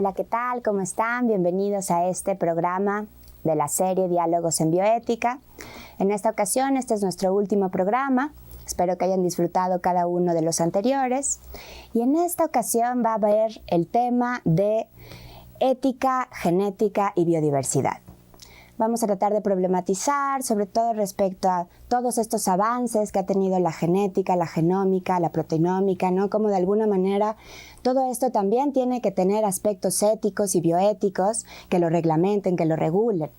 Hola, ¿qué tal? ¿Cómo están? Bienvenidos a este programa de la serie Diálogos en Bioética. En esta ocasión, este es nuestro último programa. Espero que hayan disfrutado cada uno de los anteriores. Y en esta ocasión va a haber el tema de ética, genética y biodiversidad. Vamos a tratar de problematizar, sobre todo respecto a todos estos avances que ha tenido la genética, la genómica, la proteinómica, ¿no? Como de alguna manera todo esto también tiene que tener aspectos éticos y bioéticos que lo reglamenten, que lo regulen.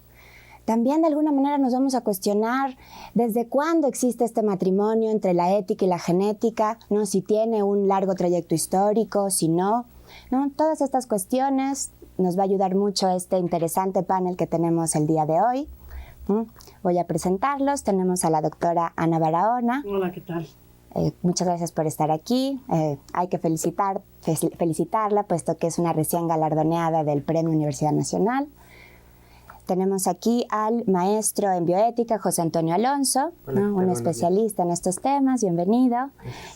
También de alguna manera nos vamos a cuestionar desde cuándo existe este matrimonio entre la ética y la genética, ¿no? Si tiene un largo trayecto histórico, si no, ¿no? Todas estas cuestiones nos va a ayudar mucho este interesante panel que tenemos el día de hoy. Voy a presentarlos. Tenemos a la doctora Ana Barahona. Hola, ¿qué tal? Muchas gracias por estar aquí. Hay que felicitarla, puesto que es una recién galardoneada del Premio Universidad Nacional. Tenemos aquí al maestro en bioética, José Antonio Alonso, ¿no? Un especialista en estos temas, bienvenido.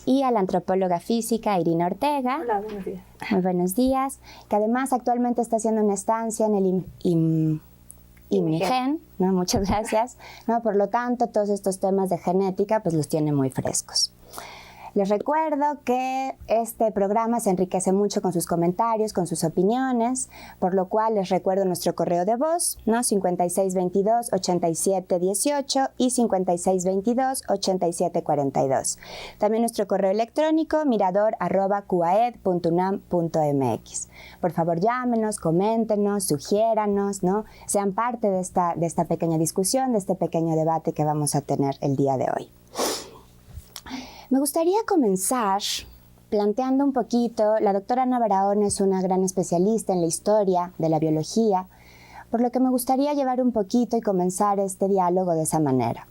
Y a la antropóloga física, Irina Ortega. Hola, buenos días. Muy buenos días. Que además actualmente está haciendo una estancia en el IMIGEN, ¿no? Muchas gracias. ¿No? Por lo tanto, todos estos temas de genética pues los tiene muy frescos. Les recuerdo que este programa se enriquece mucho con sus comentarios, con sus opiniones, por lo cual les recuerdo nuestro correo de voz, ¿no? 5622-8718 y 5622-8742. También nuestro correo electrónico mirador@cuaed.unam.mx. Por favor, llámenos, coméntenos, sugiéranos, ¿no? Sean parte de esta pequeña discusión, de este pequeño debate que vamos a tener el día de hoy. Me gustaría comenzar planteando un poquito, la doctora Ana Barahona es una gran especialista en la historia de la biología, por lo que me gustaría llevar un poquito y comenzar este diálogo de esa manera.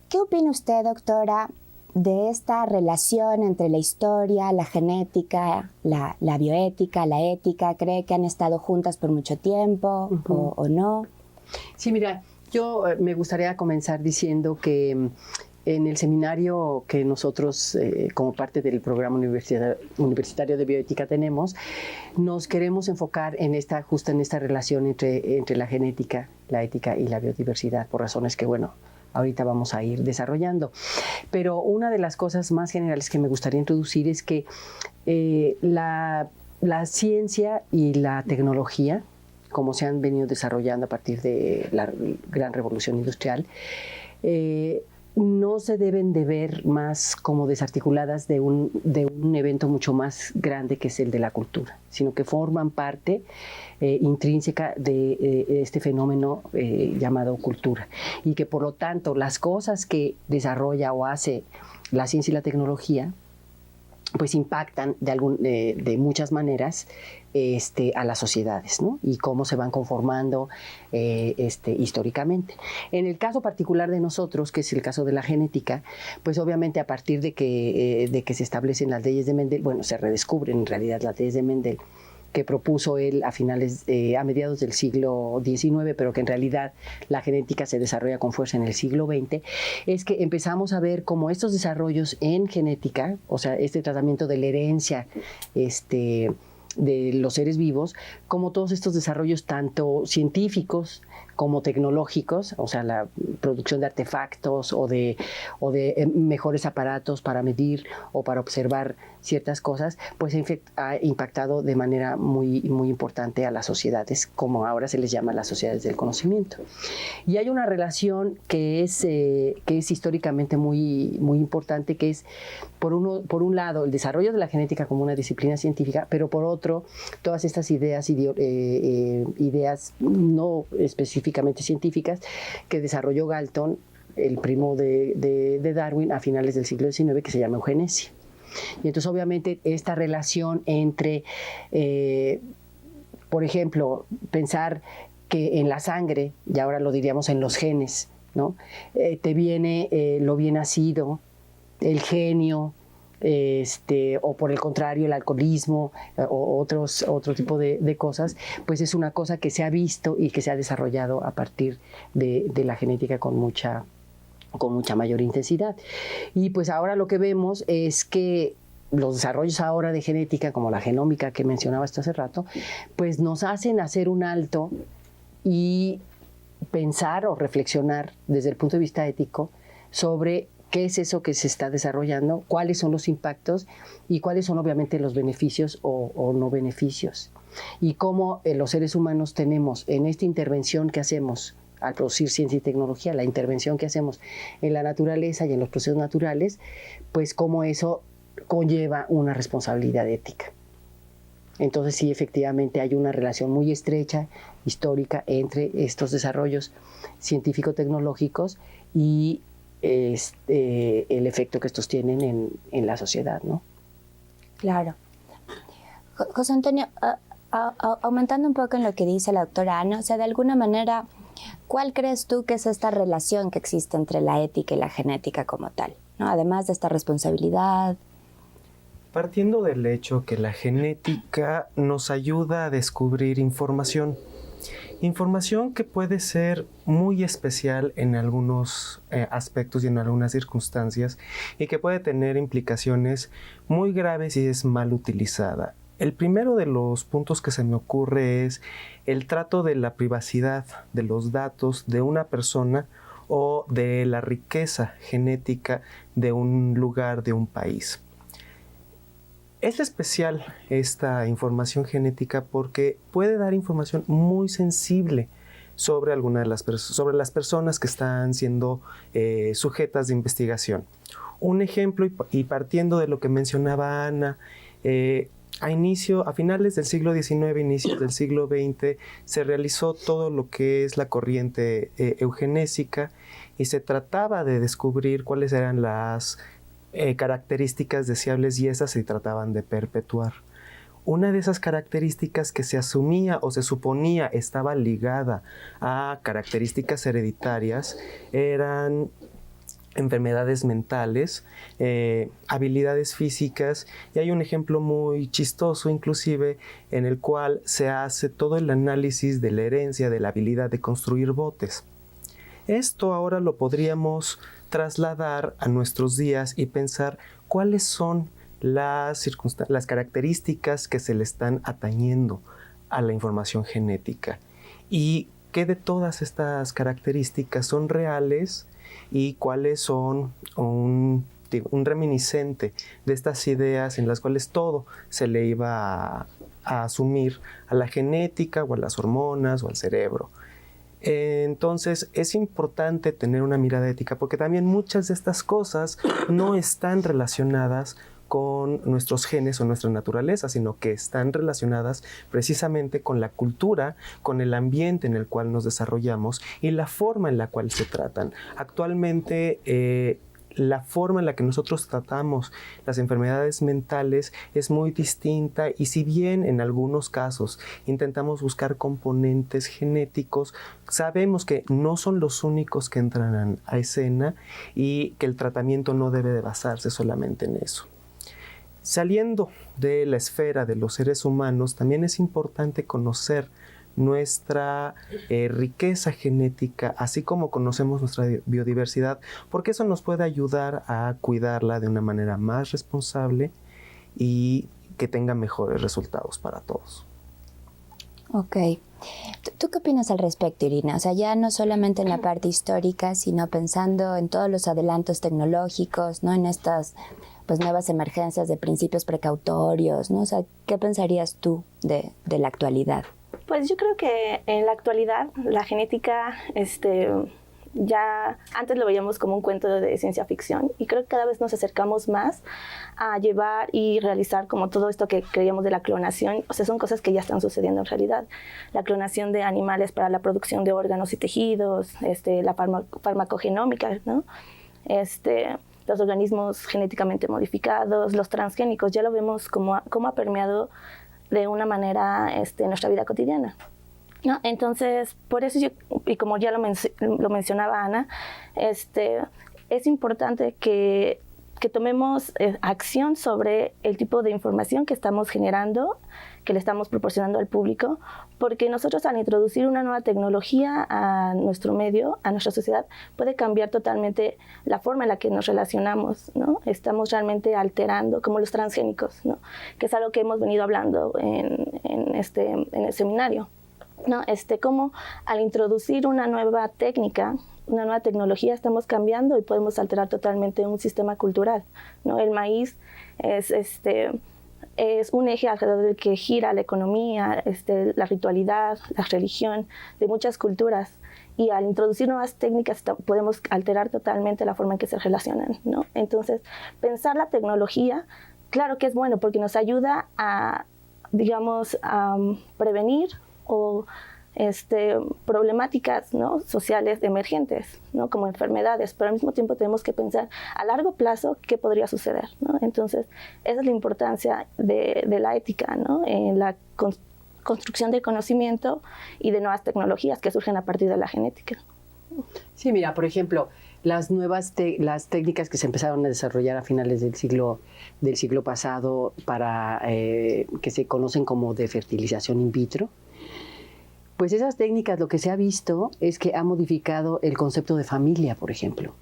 ¿Qué opina usted, doctora, de esta relación entre la historia, la genética, la bioética, la ética? ¿Cree que han estado juntas por mucho tiempo o no? Sí, mira, yo me gustaría comenzar diciendo que en el seminario que nosotros, como parte del programa universitario de bioética tenemos, nos queremos enfocar justo en esta relación entre la genética, la ética y la biodiversidad, por razones que, bueno, ahorita vamos a ir desarrollando. Pero una de las cosas más generales que me gustaría introducir es que la ciencia y la tecnología, como se han venido desarrollando a partir de la gran revolución industrial, no se deben de ver más como desarticuladas de un evento mucho más grande que es el de la cultura, sino que forman parte intrínseca de este fenómeno llamado cultura, y que por lo tanto las cosas que desarrolla o hace la ciencia y la tecnología pues impactan de muchas maneras a las sociedades, ¿no? Y cómo se van conformando históricamente. En el caso particular de nosotros, que es el caso de la genética, pues obviamente a partir de que se establecen las leyes de Mendel, bueno, se redescubren en realidad las leyes de Mendel, que propuso él a mediados del siglo XIX, pero que en realidad la genética se desarrolla con fuerza en el siglo XX, es que empezamos a ver cómo estos desarrollos en genética, o sea, este tratamiento de la herencia, de los seres vivos, como todos estos desarrollos tanto científicos como tecnológicos, o sea, la producción de artefactos o de mejores aparatos para medir o para observar ciertas cosas, pues ha impactado de manera muy, muy importante a las sociedades, como ahora se les llama las sociedades del conocimiento. Y hay una relación que es históricamente muy, muy importante, que es, por un lado, el desarrollo de la genética como una disciplina científica, pero por otro, todas estas ideas no específicamente científicas que desarrolló Galton, el primo de Darwin, a finales del siglo XIX, que se llama eugenesia. Y entonces obviamente esta relación entre, por ejemplo, pensar que en la sangre, y ahora lo diríamos en los genes, ¿no? Te viene lo bien nacido, el genio, o por el contrario el alcoholismo o otro tipo de cosas, pues es una cosa que se ha visto y que se ha desarrollado a partir de la genética con mucha mayor intensidad. Y pues ahora lo que vemos es que los desarrollos ahora de genética, como la genómica que mencionaba hasta hace rato, pues nos hacen hacer un alto y pensar o reflexionar desde el punto de vista ético sobre qué es eso que se está desarrollando, cuáles son los impactos y cuáles son obviamente los beneficios o no beneficios. Y cómo los seres humanos tenemos en esta intervención que hacemos al producir ciencia y tecnología, la intervención que hacemos en la naturaleza y en los procesos naturales, pues cómo eso conlleva una responsabilidad ética. Entonces sí, efectivamente hay una relación muy estrecha, histórica, entre estos desarrollos científico-tecnológicos y el efecto que estos tienen en la sociedad, ¿no? Claro. José Antonio, aumentando un poco en lo que dice la doctora Ana, o sea, de alguna manera, ¿cuál crees tú que es esta relación que existe entre la ética y la genética como tal, ¿no? Además de esta responsabilidad. Partiendo del hecho que la genética nos ayuda a descubrir información que puede ser muy especial en algunos aspectos y en algunas circunstancias y que puede tener implicaciones muy graves si es mal utilizada. El primero de los puntos que se me ocurre es el trato de la privacidad de los datos de una persona o de la riqueza genética de un lugar, de un país. Es especial esta información genética porque puede dar información muy sensible sobre algunas de las personas que están siendo sujetas de investigación. Un ejemplo, y partiendo de lo que mencionaba Ana, a finales del siglo XIX, inicios del siglo XX, se realizó todo lo que es la corriente eugenésica y se trataba de descubrir cuáles eran las características deseables y esas se trataban de perpetuar. Una de esas características que se asumía o se suponía estaba ligada a características hereditarias eran enfermedades mentales, habilidades físicas, y hay un ejemplo muy chistoso inclusive en el cual se hace todo el análisis de la herencia de la habilidad de construir botes. Esto ahora lo podríamos trasladar a nuestros días y pensar cuáles son las características que se le están atañendo a la información genética y qué de todas estas características son reales y cuáles son un reminiscente de estas ideas en las cuales todo se le iba a asumir a la genética o a las hormonas o al cerebro. Entonces es importante tener una mirada ética porque también muchas de estas cosas no están relacionadas con nuestros genes o nuestra naturaleza, sino que están relacionadas precisamente con la cultura, con el ambiente en el cual nos desarrollamos y la forma en la cual se tratan. Actualmente la forma en la que nosotros tratamos las enfermedades mentales es muy distinta y si bien en algunos casos intentamos buscar componentes genéticos, sabemos que no son los únicos que entran a escena y que el tratamiento no debe de basarse solamente en eso. Saliendo de la esfera de los seres humanos, también es importante conocer nuestra riqueza genética, así como conocemos nuestra biodiversidad, porque eso nos puede ayudar a cuidarla de una manera más responsable y que tenga mejores resultados para todos. Ok. ¿Tú qué opinas al respecto, Irina? O sea, ya no solamente en la parte histórica, sino pensando en todos los adelantos tecnológicos, ¿no? En estas nuevas emergencias de principios precautorios, ¿no? O sea, ¿qué pensarías tú de la actualidad? Pues yo creo que en la actualidad la genética ya antes lo veíamos como un cuento de ciencia ficción y creo que cada vez nos acercamos más a llevar y realizar como todo esto que creíamos de la clonación. O sea, son cosas que ya están sucediendo en realidad. La clonación de animales para la producción de órganos y tejidos, la farmacogenómica, ¿no? Los organismos genéticamente modificados, los transgénicos, ya lo vemos como ha permeado de una manera en nuestra vida cotidiana, ¿no? Entonces, por eso y como ya lo mencionaba Ana, es importante que que tomemos acción sobre el tipo de información que estamos generando, que le estamos proporcionando al público, porque nosotros al introducir una nueva tecnología a nuestro medio, a nuestra sociedad, puede cambiar totalmente la forma en la que nos relacionamos, ¿no? Estamos realmente alterando, como los transgénicos, ¿no? Que es algo que hemos venido hablando en el seminario, ¿no? Cómo al introducir una nueva técnica, una nueva tecnología, estamos cambiando y podemos alterar totalmente un sistema cultural, ¿no? El maíz es un eje alrededor del que gira la economía, la ritualidad, la religión de muchas culturas. Y al introducir nuevas técnicas podemos alterar totalmente la forma en que se relacionan, ¿no? Entonces, pensar la tecnología, claro que es bueno porque nos ayuda a, digamos, a prevenir o problemáticas, ¿no? sociales emergentes, ¿no? como enfermedades, pero al mismo tiempo tenemos que pensar a largo plazo qué podría suceder, ¿no? Entonces, esa es la importancia de la ética, ¿no? En la construcción de conocimiento y de nuevas tecnologías que surgen a partir de la genética. Sí, mira, por ejemplo, las las técnicas que se empezaron a desarrollar a finales del siglo pasado para que se conocen como de fertilización in vitro, pues esas técnicas lo que se ha visto es que ha modificado el concepto de familia, por ejemplo,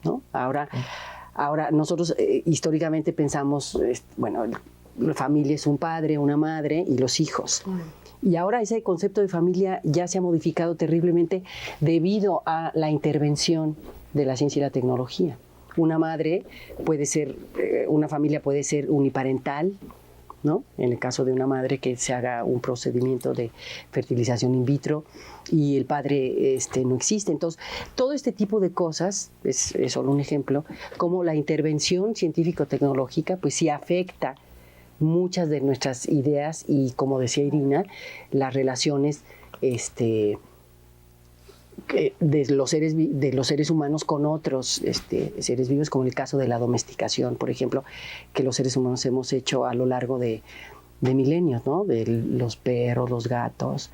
¿no? Ahora nosotros históricamente pensamos, bueno, la familia es un padre, una madre y los hijos. Y ahora ese concepto de familia ya se ha modificado terriblemente debido a la intervención de la ciencia y la tecnología. Una madre puede ser, una familia puede ser uniparental, ¿no? En el caso de una madre que se haga un procedimiento de fertilización in vitro y el padre no existe. Entonces, todo este tipo de cosas, es solo un ejemplo, como la intervención científico-tecnológica, pues sí afecta muchas de nuestras ideas y, como decía Irina, las relaciones de los seres humanos con otros seres vivos, como el caso de la domesticación, por ejemplo, que los seres humanos hemos hecho a lo largo de milenios, ¿no? De los perros, los gatos,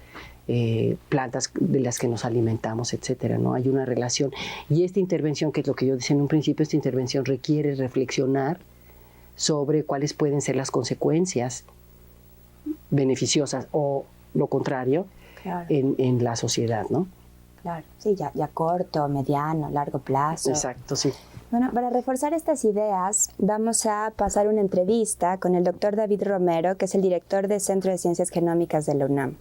plantas de las que nos alimentamos, etcétera, ¿no? Hay una relación. Y esta intervención, que es lo que yo decía en un principio, esta intervención requiere reflexionar sobre cuáles pueden ser las consecuencias beneficiosas o lo contrario, claro, en la sociedad, ¿no? Claro, sí, ya corto, mediano, largo plazo. Exacto, sí. Bueno, para reforzar estas ideas, vamos a pasar una entrevista con el doctor David Romero, que es el director del Centro de Ciencias Genómicas de la UNAM.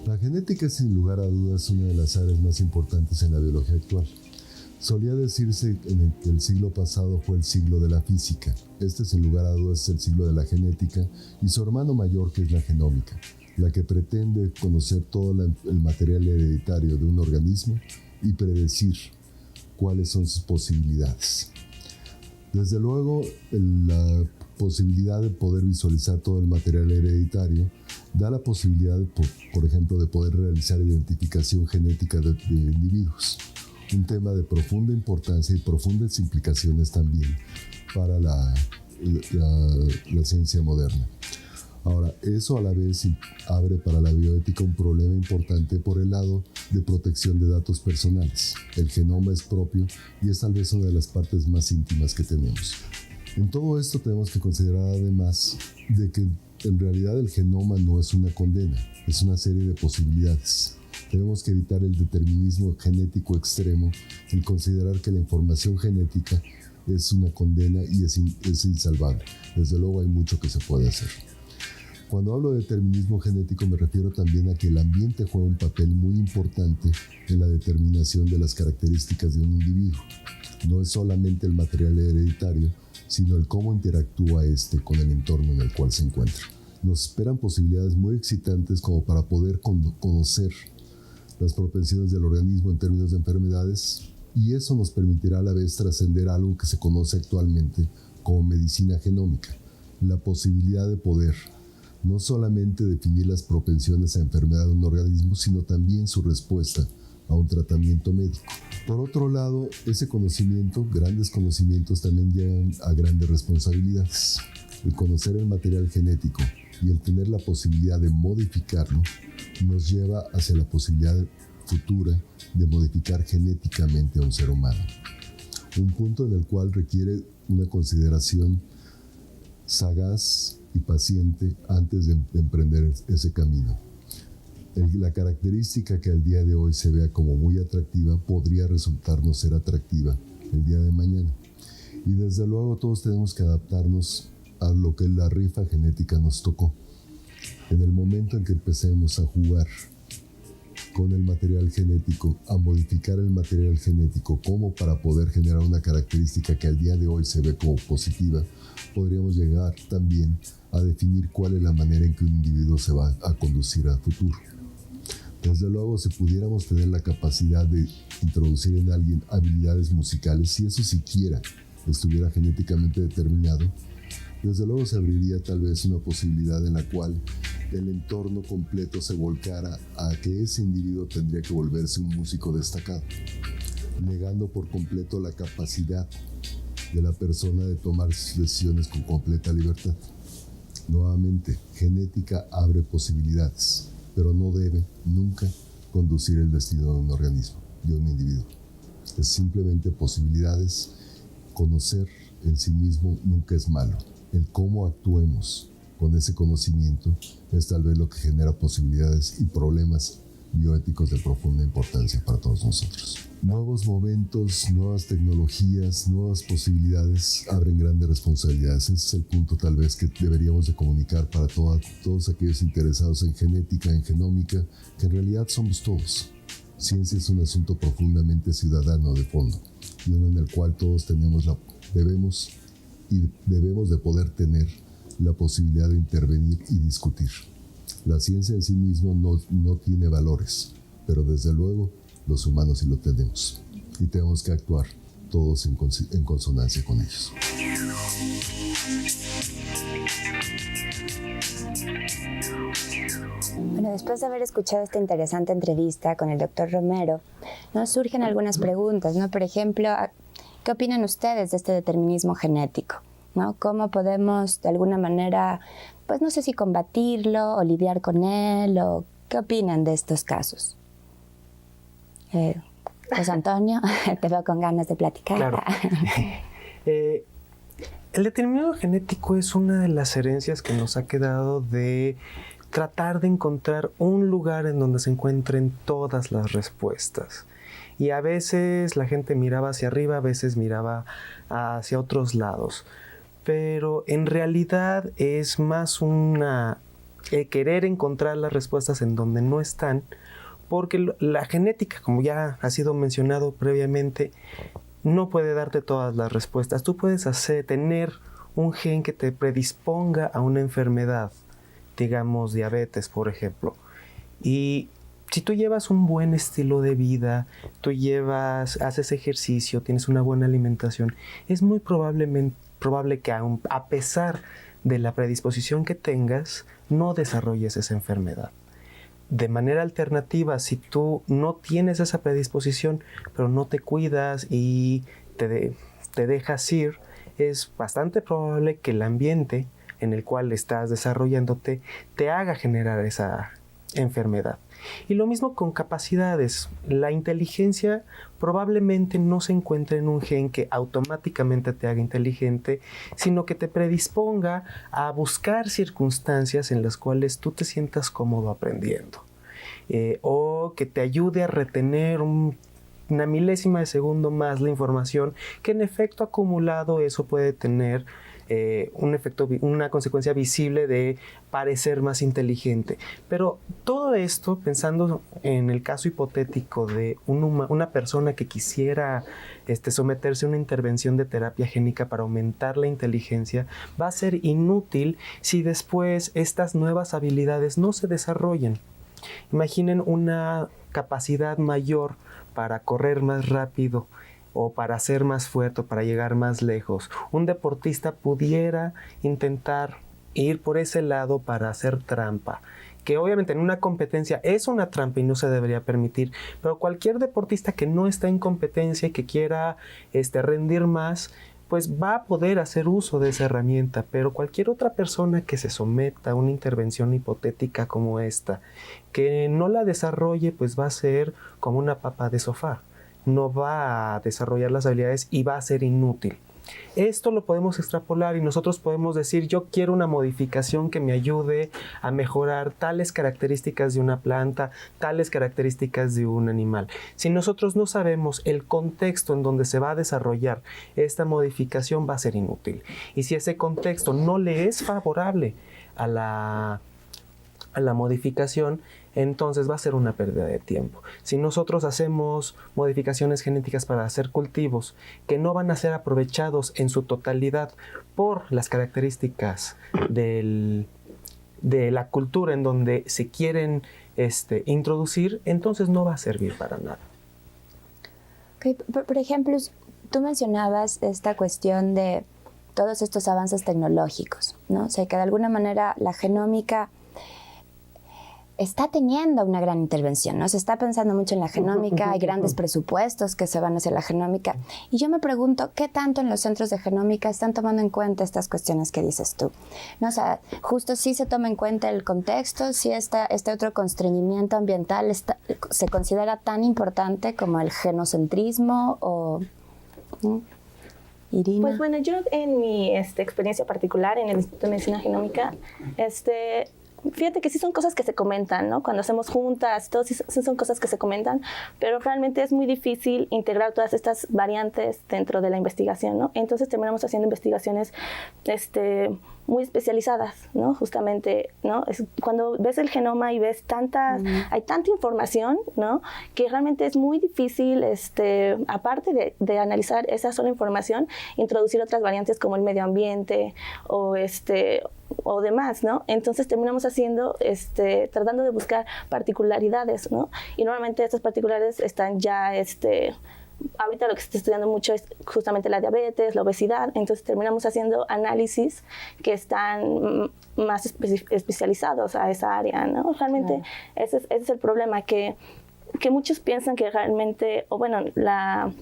La genética es, sin lugar a dudas, una de las áreas más importantes en la biología actual. Solía decirse que el siglo pasado fue el siglo de la física. Este, sin lugar a dudas, es el siglo de la genética y su hermano mayor, que es la genómica, la que pretende conocer todo el material hereditario de un organismo y predecir cuáles son sus posibilidades. Desde luego, la posibilidad de poder visualizar todo el material hereditario da la posibilidad, por ejemplo, de poder realizar identificación genética de individuos. Un tema de profunda importancia y profundas implicaciones también para la ciencia moderna. Ahora, eso a la vez abre para la bioética un problema importante por el lado de protección de datos personales. El genoma es propio y es tal vez una de las partes más íntimas que tenemos. En todo esto tenemos que considerar además de que en realidad el genoma no es una condena, es una serie de posibilidades. Tenemos que evitar el determinismo genético extremo, el considerar que la información genética es una condena y es insalvable. Desde luego hay mucho que se puede hacer. Cuando hablo de determinismo genético me refiero también a que el ambiente juega un papel muy importante en la determinación de las características de un individuo. No es solamente el material hereditario, sino el cómo interactúa con el entorno en el cual se encuentra. Nos esperan posibilidades muy excitantes como para poder conocer las propensiones del organismo en términos de enfermedades, y eso nos permitirá a la vez trascender algo que se conoce actualmente como medicina genómica, la posibilidad de poder no solamente definir las propensiones a enfermedad de un organismo, sino también su respuesta a un tratamiento médico. Por otro lado, ese conocimiento, grandes conocimientos, también llegan a grandes responsabilidades. El conocer el material genético y el tener la posibilidad de modificarlo nos lleva hacia la posibilidad futura de modificar genéticamente a un ser humano. Un punto en el cual requiere una consideración sagaz y paciente antes de emprender ese camino. La característica que al día de hoy se vea como muy atractiva podría resultarnos ser atractiva el día de mañana. Y desde luego todos tenemos que adaptarnos a lo que la rifa genética nos tocó. En el momento en que empecemos a jugar con el material genético, a modificar el material genético como para poder generar una característica que al día de hoy se ve como positiva, podríamos llegar también a definir cuál es la manera en que un individuo se va a conducir al futuro. Desde luego, si pudiéramos tener la capacidad de introducir en alguien habilidades musicales, si eso siquiera estuviera genéticamente determinado, desde luego se abriría tal vez una posibilidad en la cual el entorno completo se volcara a que ese individuo tendría que volverse un músico destacado, negando por completo la capacidad de la persona de tomar sus decisiones con completa libertad. Nuevamente, genética abre posibilidades, pero no debe nunca conducir el destino de un organismo, de un individuo. Es simplemente posibilidades. Conocer en sí mismo nunca es malo. El cómo actuemos con ese conocimiento es tal vez lo que genera posibilidades y problemas bioéticos de profunda importancia para todos nosotros. Nuevos momentos, nuevas tecnologías, nuevas posibilidades abren grandes responsabilidades. Ese es el punto tal vez que deberíamos de comunicar para todos aquellos interesados en genética, en genómica, que en realidad somos todos. Ciencia es un asunto profundamente ciudadano de fondo y uno en el cual todos debemos de poder tener la posibilidad de intervenir y discutir. La ciencia en sí misma no tiene valores, pero desde luego los humanos sí lo tenemos y tenemos que actuar todos en consonancia con ellos. Bueno, después de haber escuchado esta interesante entrevista con el doctor Romero, nos surgen algunas preguntas, ¿no? Por ejemplo, ¿qué opinan ustedes de este determinismo genético? ¿No? ¿Cómo podemos de alguna manera, pues no sé si combatirlo o lidiar con él, o qué opinan de estos casos? José Antonio, te veo con ganas de platicar. Claro. El determinismo genético es una de las herencias que nos ha quedado de tratar de encontrar un lugar en donde se encuentren todas las respuestas. Y a veces la gente miraba hacia arriba, a veces miraba hacia otros lados. Pero en realidad es más querer encontrar las respuestas en donde no están, porque la genética, como ya ha sido mencionado previamente, no puede darte todas las respuestas. Tú puedes tener un gen que te predisponga a una enfermedad, digamos diabetes, por ejemplo. Y si tú llevas un buen estilo de vida, haces ejercicio, tienes una buena alimentación, es muy probable que a pesar de la predisposición que tengas, no desarrolles esa enfermedad. De manera alternativa, si tú no tienes esa predisposición, pero no te cuidas y te dejas ir, es bastante probable que el ambiente en el cual estás desarrollándote te haga generar esa enfermedad. Y lo mismo con capacidades. La inteligencia probablemente no se encuentre en un gen que automáticamente te haga inteligente, sino que te predisponga a buscar circunstancias en las cuales tú te sientas cómodo aprendiendo, o que te ayude a retener una milésima de segundo más la información, que en efecto acumulado eso puede tener una consecuencia visible de parecer más inteligente. Pero todo esto, pensando en el caso hipotético de una persona que quisiera someterse a una intervención de terapia génica para aumentar la inteligencia, va a ser inútil si después estas nuevas habilidades no se desarrollan. Imaginen una capacidad mayor para correr más rápido, o para ser más fuerte, o para llegar más lejos. Un deportista pudiera intentar ir por ese lado para hacer trampa, que obviamente en una competencia es una trampa y no se debería permitir, pero cualquier deportista que no está en competencia y que quiera rendir más, pues va a poder hacer uso de esa herramienta, pero cualquier otra persona que se someta a una intervención hipotética como esta, que no la desarrolle, pues va a ser como una papa de sofá, no va a desarrollar las habilidades y va a ser inútil. Esto lo podemos extrapolar y nosotros podemos decir, yo quiero una modificación que me ayude a mejorar tales características de una planta, tales características de un animal. Si nosotros no sabemos el contexto en donde se va a desarrollar esta modificación, va a ser inútil. Y si ese contexto no le es favorable a la modificación, entonces va a ser una pérdida de tiempo. Si nosotros hacemos modificaciones genéticas para hacer cultivos que no van a ser aprovechados en su totalidad por las características de la cultura en donde se quieren introducir, entonces no va a servir para nada. Okay. Por ejemplo, tú mencionabas esta cuestión de todos estos avances tecnológicos, ¿no? O sea, que de alguna manera la genómica está teniendo una gran intervención, ¿no? Se está pensando mucho en la genómica, hay grandes presupuestos que se van hacia la genómica. Y yo me pregunto, ¿qué tanto en los centros de genómica están tomando en cuenta estas cuestiones que dices tú? ¿No? O sea, justo sí se toma en cuenta el contexto, sí este otro constreñimiento ambiental se considera tan importante como el genocentrismo o... ¿no? Irina. Pues bueno, yo en mi experiencia particular en el Instituto de Medicina Genómica, fíjate que sí son cosas que se comentan, ¿no? Cuando hacemos juntas, todo sí son cosas que se comentan, pero realmente es muy difícil integrar todas estas variantes dentro de la investigación, ¿no? Entonces terminamos haciendo investigaciones muy especializadas, ¿no? Justamente, ¿no? Cuando ves el genoma y ves hay tanta información, ¿no? Que realmente es muy difícil, aparte de analizar esa sola información, introducir otras variantes como el medio ambiente o demás, ¿no? Entonces terminamos haciendo, tratando de buscar particularidades, ¿no? Y normalmente estas particularidades están ya, ahorita lo que se está estudiando mucho es justamente la diabetes, la obesidad, entonces terminamos haciendo análisis que están más especializados a esa área, ¿no? Realmente ese es el problema, que muchos piensan que realmente, o bueno, la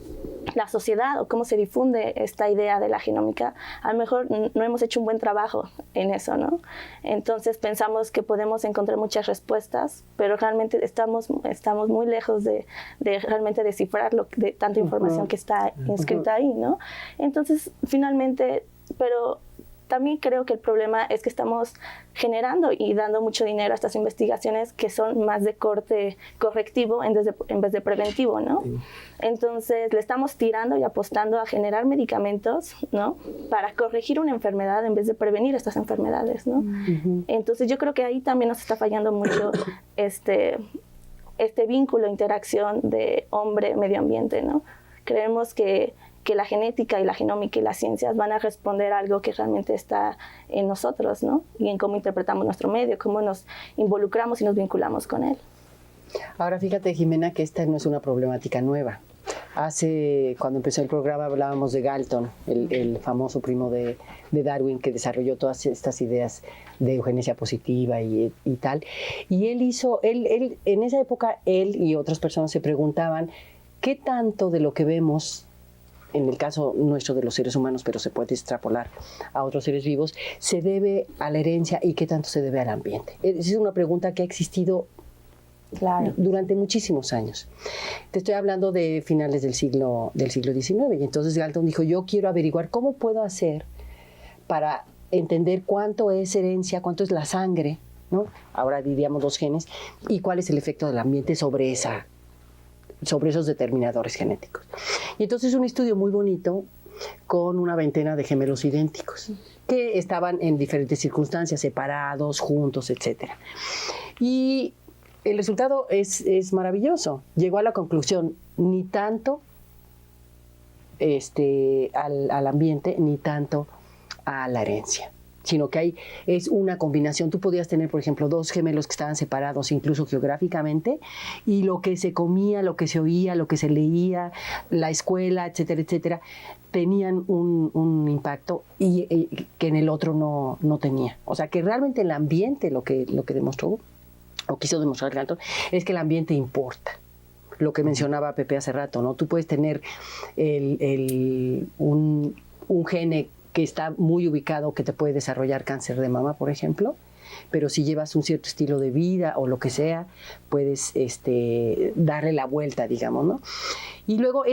sociedad o cómo se difunde esta idea de la genómica, a lo mejor no hemos hecho un buen trabajo en eso, ¿no? Entonces pensamos que podemos encontrar muchas respuestas, pero realmente estamos muy lejos de realmente descifrar de tanta información que está inscrita ahí, ¿no? Entonces, finalmente, pero también creo que el problema es que estamos generando y dando mucho dinero a estas investigaciones que son más de corte correctivo en vez de preventivo, ¿no? Sí. Entonces le estamos tirando y apostando a generar medicamentos, ¿no? Para corregir una enfermedad en vez de prevenir estas enfermedades, ¿no? Entonces yo creo que ahí también nos está fallando mucho este vínculo, interacción de hombre-medio ambiente, ¿no? Creemos que la genética y la genómica y las ciencias van a responder a algo que realmente está en nosotros, ¿no? Y en cómo interpretamos nuestro medio, cómo nos involucramos y nos vinculamos con él. Ahora fíjate, Jimena, que esta no es una problemática nueva. Cuando empezó el programa hablábamos de Galton, el famoso primo de Darwin, que desarrolló todas estas ideas de eugenesia positiva y tal. Y él en esa época, él y otras personas se preguntaban qué tanto de lo que vemos, en el caso nuestro de los seres humanos, pero se puede extrapolar a otros seres vivos, se debe a la herencia y qué tanto se debe al ambiente. Esa es una pregunta que ha existido durante muchísimos años. Te estoy hablando de finales del siglo XIX, y entonces Galton dijo, yo quiero averiguar cómo puedo hacer para entender cuánto es herencia, cuánto es la sangre, ¿no? Ahora diríamos 2 genes, y cuál es el efecto del ambiente sobre esos determinadores genéticos. Y entonces un estudio muy bonito con una veintena de gemelos idénticos que estaban en diferentes circunstancias, separados, juntos, etc. Y el resultado es maravilloso. Llegó a la conclusión, ni tanto al ambiente, ni tanto a la herencia, sino que es una combinación. Tú podías tener, por ejemplo, 2 gemelos que estaban separados incluso geográficamente, y lo que se comía, lo que se oía, lo que se leía, la escuela, etcétera, etcétera, tenían un impacto y que en el otro no tenía. O sea, que realmente el ambiente lo que demostró, o quiso demostrar Galton, es que el ambiente importa. Lo que mencionaba Pepe hace rato, ¿no? Tú puedes tener un gene que está muy ubicado que te puede desarrollar cáncer de mama, por ejemplo, pero si llevas un cierto estilo de vida o lo que sea, puedes darle la vuelta, digamos, ¿no? Y luego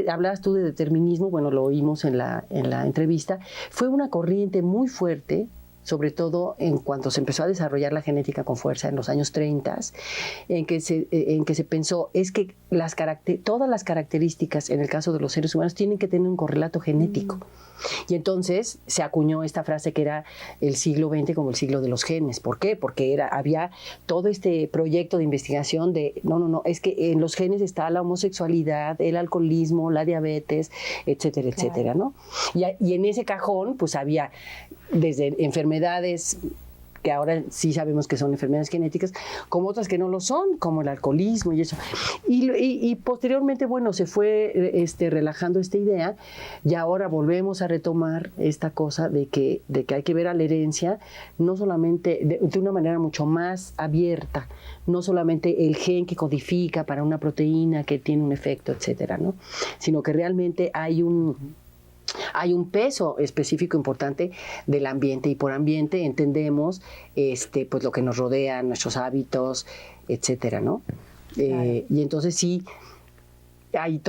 hablabas tú de determinismo, bueno, lo oímos en la entrevista, fue una corriente muy fuerte, sobre todo en cuanto se empezó a desarrollar la genética con fuerza en los años 30, en que se pensó es que todas las características en el caso de los seres humanos tienen que tener un correlato genético. Y entonces se acuñó esta frase que era el siglo XX como el siglo de los genes. ¿Por qué? Porque había todo este proyecto de investigación de, no, es que en los genes está la homosexualidad, el alcoholismo, la diabetes, etcétera, claro, etcétera, ¿no? Y en ese cajón pues había desde enfermedades que ahora sí sabemos que son enfermedades genéticas, como otras que no lo son, como el alcoholismo y eso. Y posteriormente, bueno, se fue relajando esta idea y ahora volvemos a retomar esta cosa de que hay que ver a la herencia no solamente de una manera mucho más abierta, no solamente el gen que codifica para una proteína que tiene un efecto, etcétera, ¿no? Sino que realmente hay un peso específico importante del ambiente, y por ambiente entendemos pues lo que nos rodea, nuestros hábitos, etcétera, ¿no? Claro. Y entonces sí hay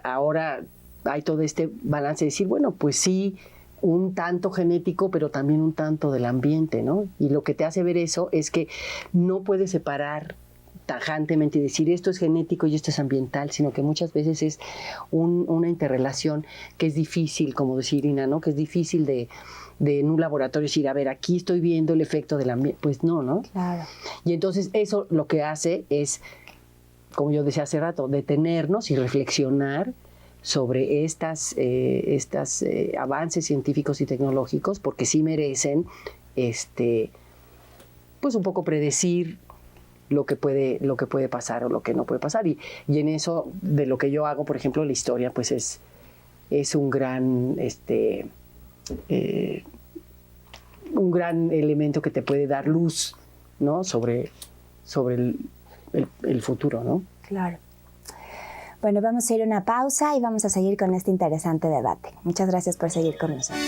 ahora hay todo este balance de decir, bueno, pues sí, un tanto genético, pero también un tanto del ambiente, ¿no? Y lo que te hace ver eso es que no puedes separar tajantemente y decir esto es genético y esto es ambiental, sino que muchas veces es una interrelación que es difícil, como decir Ina, ¿no? Que es difícil de en un laboratorio decir, a ver, aquí estoy viendo el efecto del ambiente. Pues no. Claro. Y entonces eso lo que hace es, como yo decía hace rato, detenernos y reflexionar sobre estos avances científicos y tecnológicos, porque sí merecen pues un poco predecir lo que puede pasar o lo que no puede pasar. Y en eso, de lo que yo hago, por ejemplo, la historia, pues es un gran elemento que te puede dar luz, ¿no? sobre el futuro, ¿no? Claro. Bueno, vamos a ir a una pausa y vamos a seguir con este interesante debate. Muchas gracias por seguir con nosotros.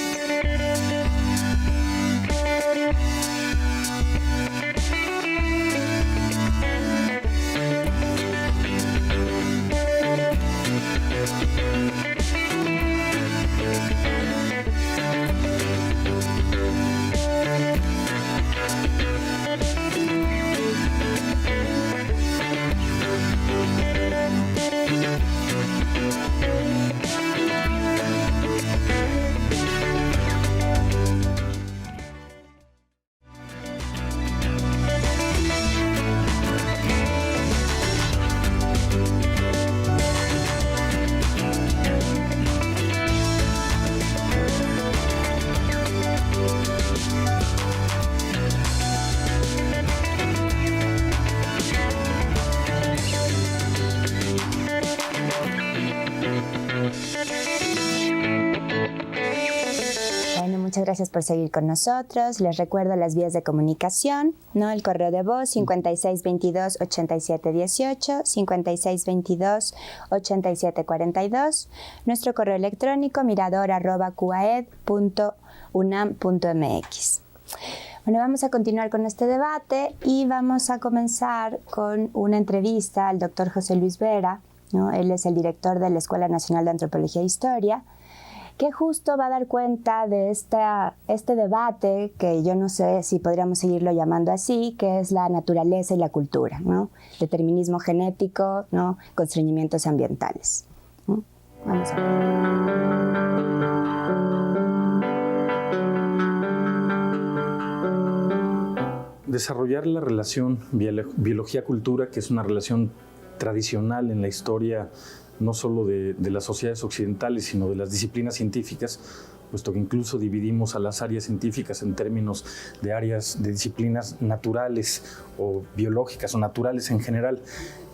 Muchas gracias por seguir con nosotros. Les recuerdo las vías de comunicación, ¿no? El correo de voz 5622-8718, 5622-8742, nuestro correo electrónico mirador@cuaed.unam.mx. Bueno, vamos a continuar con este debate y vamos a comenzar con una entrevista al doctor José Luis Vera, ¿no? Él es el director de la Escuela Nacional de Antropología e Historia, que justo va a dar cuenta de este debate, que yo no sé si podríamos seguirlo llamando así, que es la naturaleza y la cultura, ¿no? Determinismo genético, ¿no? Constreñimientos ambientales, ¿no? Vamos a ver. Desarrollar la relación biología-cultura, que es una relación tradicional en la historia no solo de las sociedades occidentales, sino de las disciplinas científicas, puesto que incluso dividimos a las áreas científicas en términos de áreas de disciplinas naturales o biológicas o naturales en general,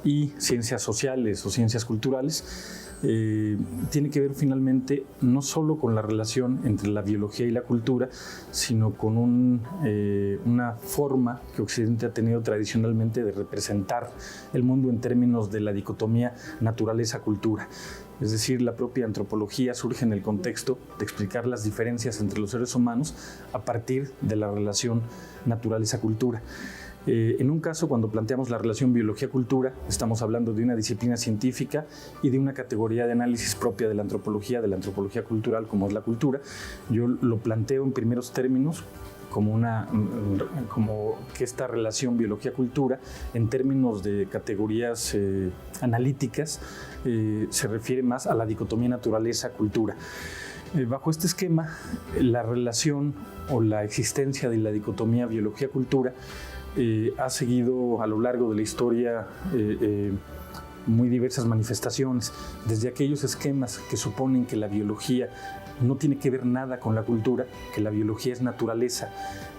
y ciencias sociales o ciencias culturales. Tiene que ver finalmente no solo con la relación entre la biología y la cultura, sino con una forma que Occidente ha tenido tradicionalmente de representar el mundo en términos de la dicotomía naturaleza-cultura. Es decir, la propia antropología surge en el contexto de explicar las diferencias entre los seres humanos a partir de la relación naturaleza-cultura. En un caso, cuando planteamos la relación biología-cultura, estamos hablando de una disciplina científica y de una categoría de análisis propia de la antropología cultural, como es la cultura. Yo lo planteo en primeros términos como que esta relación biología-cultura, en términos de categorías analíticas, se refiere más a la dicotomía naturaleza-cultura. Bajo este esquema, la relación o la existencia de la dicotomía biología-cultura ha seguido a lo largo de la historia muy diversas manifestaciones, desde aquellos esquemas que suponen que la biología no tiene que ver nada con la cultura, que la biología es naturaleza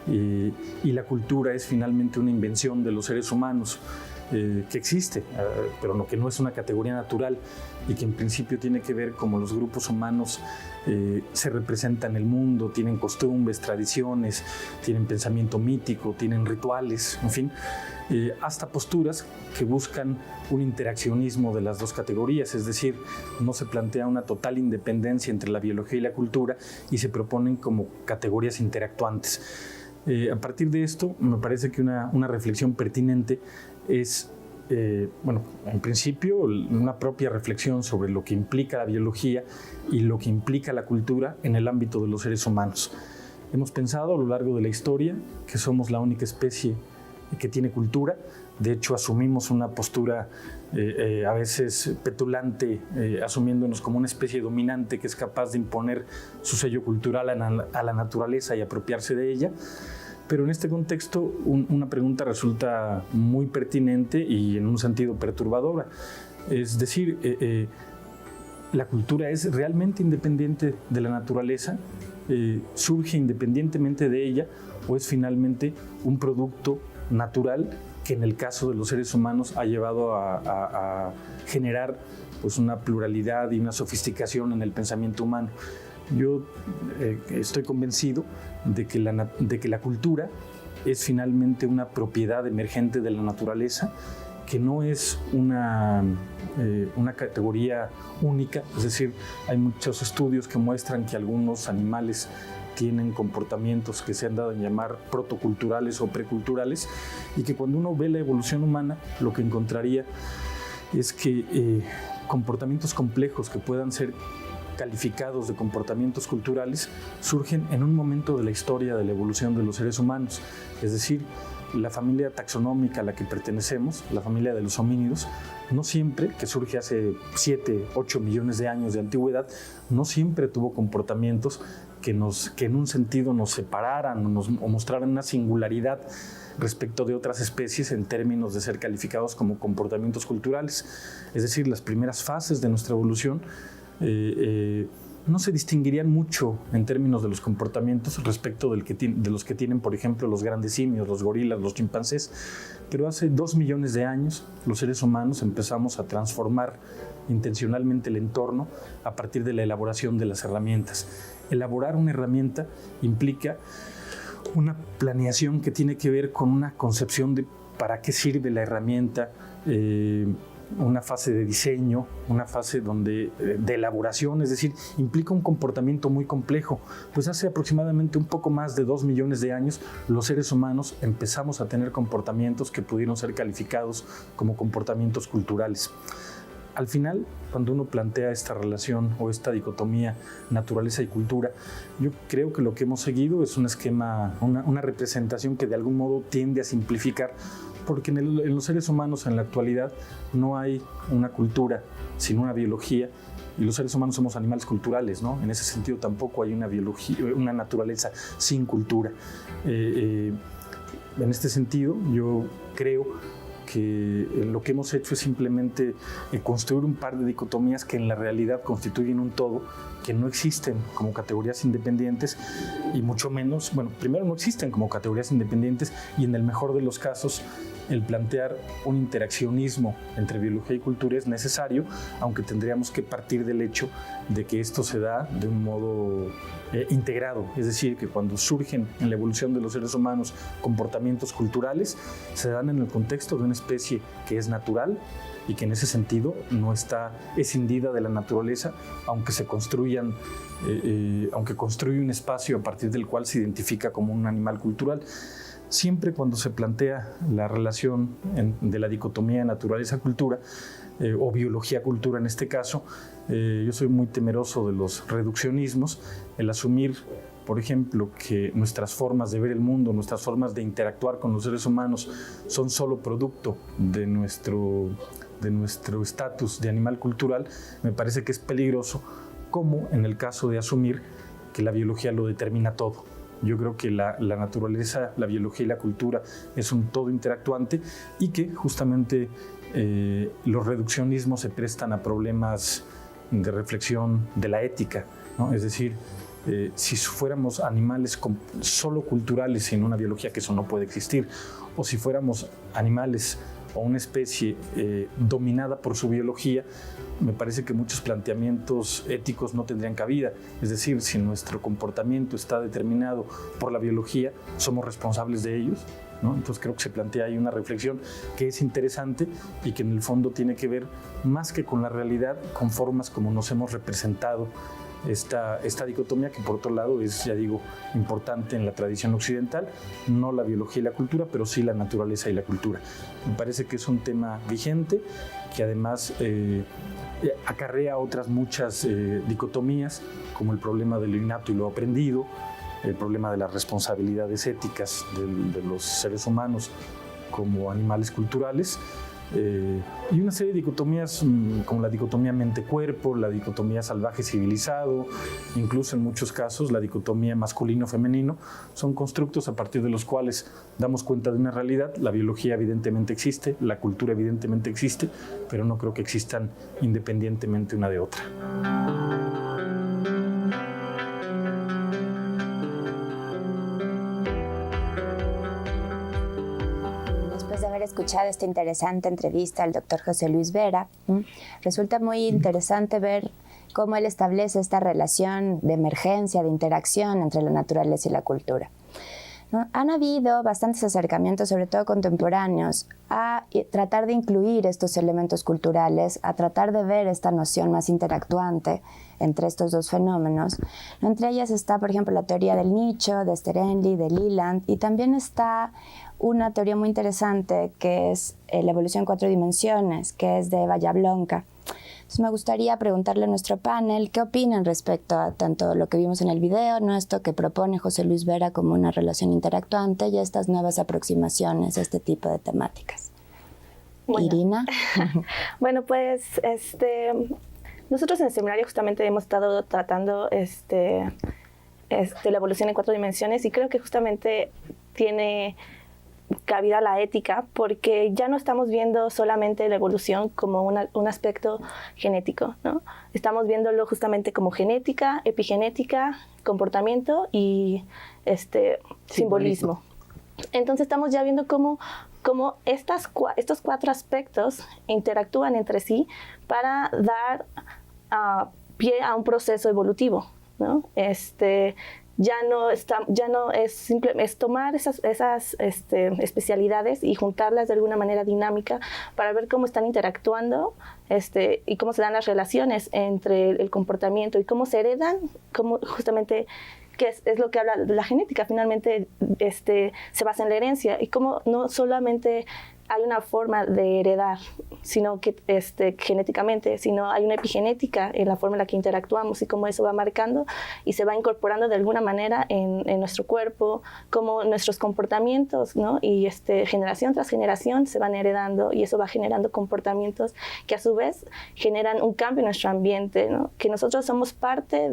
y la cultura es finalmente una invención de los seres humanos que existe, pero que no es una categoría natural y que en principio tiene que ver cómo los grupos humanos se representan en el mundo, tienen costumbres, tradiciones, tienen pensamiento mítico, tienen rituales, en fin, hasta posturas que buscan un interaccionismo de las dos categorías, es decir, no se plantea una total independencia entre la biología y la cultura y se proponen como categorías interactuantes. A partir de esto, me parece que una reflexión pertinente es, en principio, una propia reflexión sobre lo que implica la biología y lo que implica la cultura en el ámbito de los seres humanos. Hemos pensado a lo largo de la historia que somos la única especie que tiene cultura. De hecho, asumimos una postura a veces petulante, asumiéndonos como una especie dominante que es capaz de imponer su sello cultural a la naturaleza y apropiarse de ella. Pero en este contexto, una pregunta resulta muy pertinente y en un sentido perturbadora. Es decir, ¿la cultura es realmente independiente de la naturaleza? ¿Surge independientemente de ella o es finalmente un producto natural que en el caso de los seres humanos ha llevado a generar pues, una pluralidad y una sofisticación en el pensamiento humano? Yo estoy convencido de que la cultura es finalmente una propiedad emergente de la naturaleza, que no es una categoría única, es decir, hay muchos estudios que muestran que algunos animales tienen comportamientos que se han dado a llamar protoculturales o preculturales y que cuando uno ve la evolución humana lo que encontraría es que comportamientos complejos que puedan ser calificados de comportamientos culturales surgen en un momento de la historia de la evolución de los seres humanos. Es decir, la familia taxonómica a la que pertenecemos, la familia de los homínidos, no siempre, que surge hace 7, 8 millones de años de antigüedad, no siempre tuvo comportamientos que en un sentido nos separaran o mostraran una singularidad respecto de otras especies en términos de ser calificados como comportamientos culturales. Es decir, las primeras fases de nuestra evolución no se distinguirían mucho en términos de los comportamientos respecto de los que tienen, por ejemplo, los grandes simios, los gorilas, los chimpancés. Pero hace 2 millones de años los seres humanos empezamos a transformar intencionalmente el entorno a partir de la elaboración de las herramientas. Elaborar una herramienta implica una planeación que tiene que ver con una concepción de para qué sirve la herramienta, una fase de diseño, una fase de elaboración, es decir, implica un comportamiento muy complejo. Pues hace aproximadamente un poco más de 2 millones de años, los seres humanos empezamos a tener comportamientos que pudieron ser calificados como comportamientos culturales. Al final, cuando uno plantea esta relación o esta dicotomía naturaleza y cultura, yo creo que lo que hemos seguido es un esquema, una representación que de algún modo tiende a simplificar, porque en los seres humanos en la actualidad no hay una cultura sin una biología, y los seres humanos somos animales culturales, ¿no? En ese sentido tampoco hay una biología, una naturaleza sin cultura. En este sentido, yo creo que lo que hemos hecho es simplemente construir un par de dicotomías que en la realidad constituyen un todo, que no existen como categorías independientes y mucho menos, primero no existen como categorías independientes y en el mejor de los casos el plantear un interaccionismo entre biología y cultura es necesario, aunque tendríamos que partir del hecho de que esto se da de un modo integrado, es decir, que cuando surgen en la evolución de los seres humanos comportamientos culturales, se dan en el contexto de una especie que es natural y que en ese sentido no está escindida de la naturaleza, aunque se construyan, aunque construye un espacio a partir del cual se identifica como un animal cultural. Siempre cuando se plantea la relación de la dicotomía naturaleza-cultura, o biología-cultura en este caso, yo soy muy temeroso de los reduccionismos, el asumir, por ejemplo, que nuestras formas de ver el mundo, nuestras formas de interactuar con los seres humanos son solo producto de nuestro estatus de animal cultural, me parece que es peligroso, como en el caso de asumir que la biología lo determina todo. Yo creo que la naturaleza, la biología y la cultura es un todo interactuante y que justamente los reduccionismos se prestan a problemas de reflexión de la ética, ¿no? Es decir, si fuéramos animales solo culturales sin una biología, que eso no puede existir, o si fuéramos animales o una especie dominada por su biología, me parece que muchos planteamientos éticos no tendrían cabida. Es decir, si nuestro comportamiento está determinado por la biología, somos responsables de ellos, ¿no? Entonces creo que se plantea ahí una reflexión que es interesante y que en el fondo tiene que ver más que con la realidad, con formas como nos hemos representado esta dicotomía, que por otro lado es, ya digo, importante en la tradición occidental, no la biología y la cultura, pero sí la naturaleza y la cultura. Me parece que es un tema vigente, que además acarrea otras muchas dicotomías, como el problema de lo innato y lo aprendido, el problema de las responsabilidades éticas de los seres humanos como animales culturales, y una serie de dicotomías como la dicotomía mente-cuerpo, la dicotomía salvaje-civilizado, incluso en muchos casos la dicotomía masculino-femenino, son constructos a partir de los cuales damos cuenta de una realidad. La biología evidentemente existe, la cultura evidentemente existe, pero no creo que existan independientemente una de otra. Escuchado esta interesante entrevista al doctor José Luis Vera, resulta muy interesante ver cómo él establece esta relación de emergencia, de interacción entre la naturaleza y la cultura, ¿no? Han habido bastantes acercamientos, sobre todo contemporáneos, a tratar de incluir estos elementos culturales, a tratar de ver esta noción más interactuante entre estos dos fenómenos. Entre ellas está, por ejemplo, la teoría del nicho, de Sterenli, de Leland, y también está una teoría muy interesante que es la evolución en 4 dimensiones, que es de Eva Jablonka. Entonces me gustaría preguntarle a nuestro panel qué opinan respecto a tanto lo que vimos en el video, ¿no? Esto que propone José Luis Vera como una relación interactuante, y estas nuevas aproximaciones a este tipo de temáticas. Bueno. Irina. Bueno, pues nosotros en el seminario justamente hemos estado tratando la evolución en 4 dimensiones, y creo que justamente tiene cabida la ética, porque ya no estamos viendo solamente la evolución como un aspecto genético, ¿no? Estamos viéndolo justamente como genética, epigenética, comportamiento y simbolismo. Entonces estamos ya viendo cómo estos 4 aspectos interactúan entre sí para dar pie a un proceso evolutivo, ¿no? Ya no es simple, es tomar esas especialidades y juntarlas de alguna manera dinámica para ver cómo están interactuando y cómo se dan las relaciones entre el comportamiento y cómo se heredan, cómo justamente, que es lo que habla la genética, finalmente se basa en la herencia, y cómo no solamente hay una forma de heredar, sino que genéticamente, sino hay una epigenética en la forma en la que interactuamos, y cómo eso va marcando y se va incorporando de alguna manera en nuestro cuerpo, como nuestros comportamientos, ¿no? Y generación tras generación se van heredando, y eso va generando comportamientos que a su vez generan un cambio en nuestro ambiente, ¿no? Que nosotros somos parte